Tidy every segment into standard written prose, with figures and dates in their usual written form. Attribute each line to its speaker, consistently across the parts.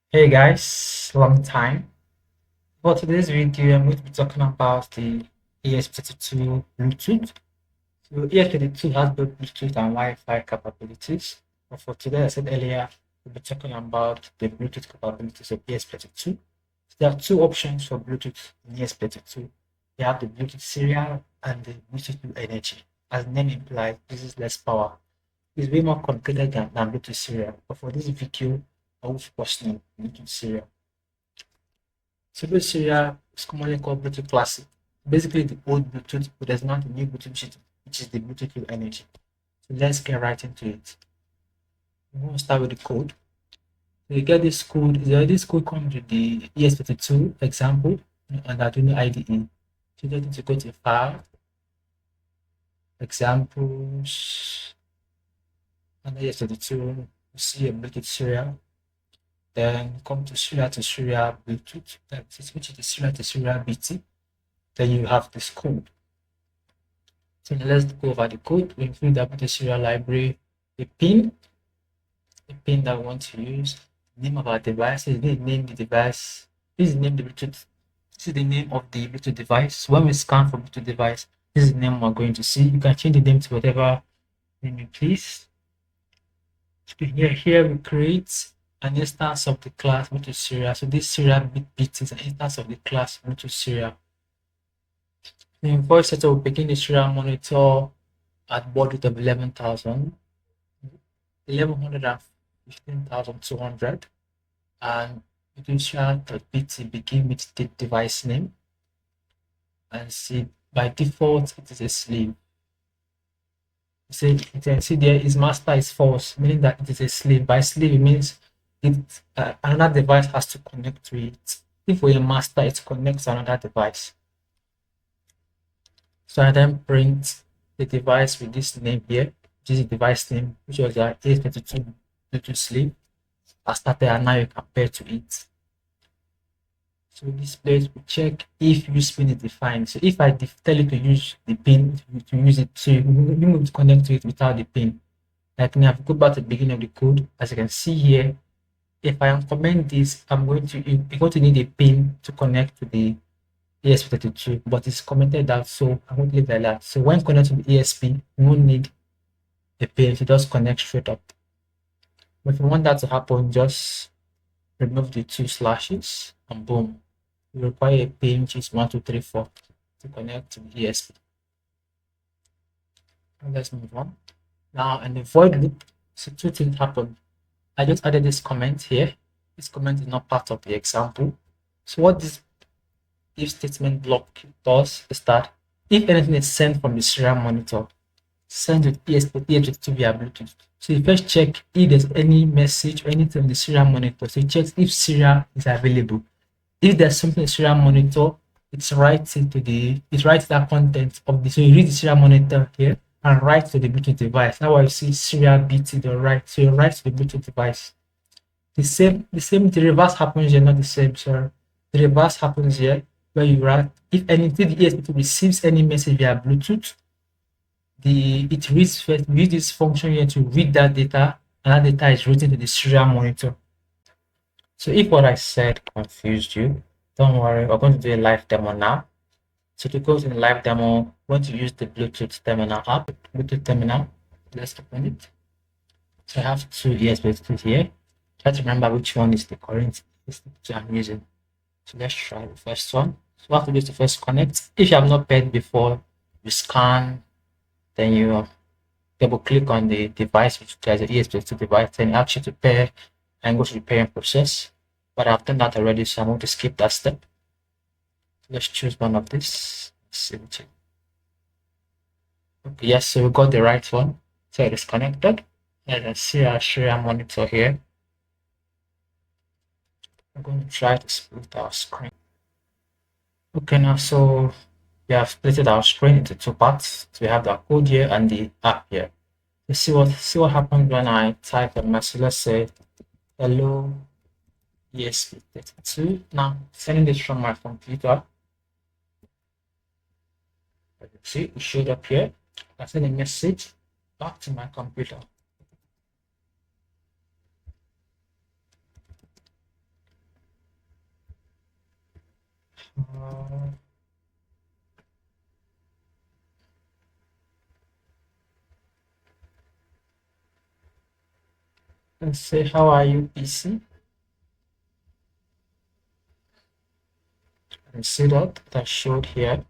Speaker 1: Hey guys, long time. For today's video, I'm going to be talking about the ESP32 Bluetooth. So ESP32 has both Bluetooth and Wi-Fi capabilities. But for today, I said earlier, we'll be talking about the Bluetooth capabilities of ESP32. So there are two options for Bluetooth in ESP32. You have the Bluetooth serial and the Bluetooth Low energy. As the name implies, this is less power. It's way more complicated than Bluetooth serial. But for this video, I will focus on Bluetooth serial. So Bluetooth serial is commonly called Bluetooth Classic. Basically the old Bluetooth, but there's not a new Bluetooth, which is the Bluetooth Low energy. So let's get right into it. We want to start with the code. So you get this code. This code comes with the ES32 example and Arduino IDE. So you just need to go to File, Examples, and ES32. You see a Bluetooth serial. Then come to serial Bluetooth, which is the serial to serial BT. Then you have this code. So let's go over the code. We include the Bluetooth serial library, the pin that we want to use, name of our device. So we name the device. This is the name of the Bluetooth. This is the name of the Bluetooth device. When we scan for Bluetooth device, this is the name we're going to see. You can change the name to whatever name you please. Here we create an instance of the class Bluetooth serial. So this serial bit is an instance of the class Bluetooth serial. The invoice setup will begin the serial monitor at baud rate of 11,000, 11,15,200, and Bluetooth.bt begin with the device name. And see, by default, it is a slave. You can see there is master is false, meaning that it is a slave. By slave, it means another device has to connect to it. If we're a master, it connects to another device. So I then print the device with this name here, which is the device name, which was our ES32 Bluetooth slave. I started and now you compare to it. So this place we check if use pin is defined. So if I tell you to use the pin to use it, so you move to connect to it without the pin. Like now, if we go back to the beginning of the code, as you can see here, if I uncomment this, you're going to need a pin to connect to the ESP32, but it's commented out, so I'm going to leave it like that. So when connecting to the ESP, you won't need a pin to just connect straight up. But if you want that to happen, just remove the two slashes and boom. You require a pin which is 1, 2, 3, 4 to connect to the ESP. And let's move on. Now in the void loop, so two things happen. I just added this comment here. This comment is not part of the example. So what this if statement block does is that if anything is sent from the serial monitor, send with ESP32 via Bluetooth. So you first check if there's any message or anything on the serial monitor. So you check if serial is available. If there's something in the serial monitor, it writes that content of the, so you read the serial monitor here and write to the Bluetooth device. Now you see serial BT the right, so you write to the Bluetooth device. The reverse happens here, not the same, sorry. The reverse happens here where you write if anything the ESP2 receives any message via Bluetooth, it reads first, we use this function here to read that data, and that data is written to the serial monitor. So if what I said confused you, don't worry, we're going to do a live demo now. So to go to the live demo, we're going to use the Bluetooth terminal app, Bluetooth terminal. Let's open it. So I have two ESP2 here. Try to remember which one is the current ESP2 I'm using. So let's try the first one. So we have to do the first connect. If you have not paired before, you scan, then you double click on the device, which has an ESP32 device, then it asks you to pair and go to the pairing process. But I've done that already, so I'm going to skip that step. Let's choose one of these. Okay, yes, so we got the right one. So it is connected. And then see our serial monitor here. I'm going to try to split our screen. Okay, now so we have split our screen into two parts. So we have the code here and the app here. Let's see what happens when I type a message. Let's say hello ESP32. Now sending this from my computer. As you see, it showed up here. I send a message back to my computer. Let's say, how are you, PC? And see that I showed here.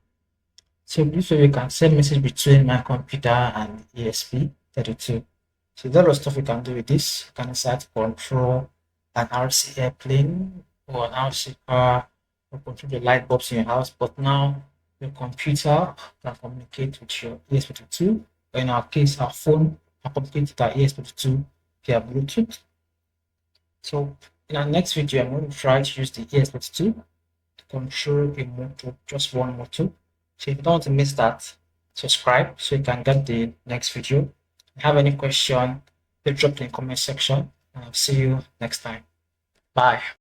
Speaker 1: So this way we can send message between my computer and ESP32. So there are stuff you can do with this. You can decide to control an RC airplane or an RC car or control the light bulbs in your house. But now your computer can communicate with your ESP32. Or in our case, our phone can communicate with our ESP32 via Bluetooth. So in our next video, I'm going to try to use the ESP32 to control a motor, just one motor. So if you don't want to miss that, subscribe so you can get the next video. If you have any question, please drop it in the comment section and I'll see you next time. Bye.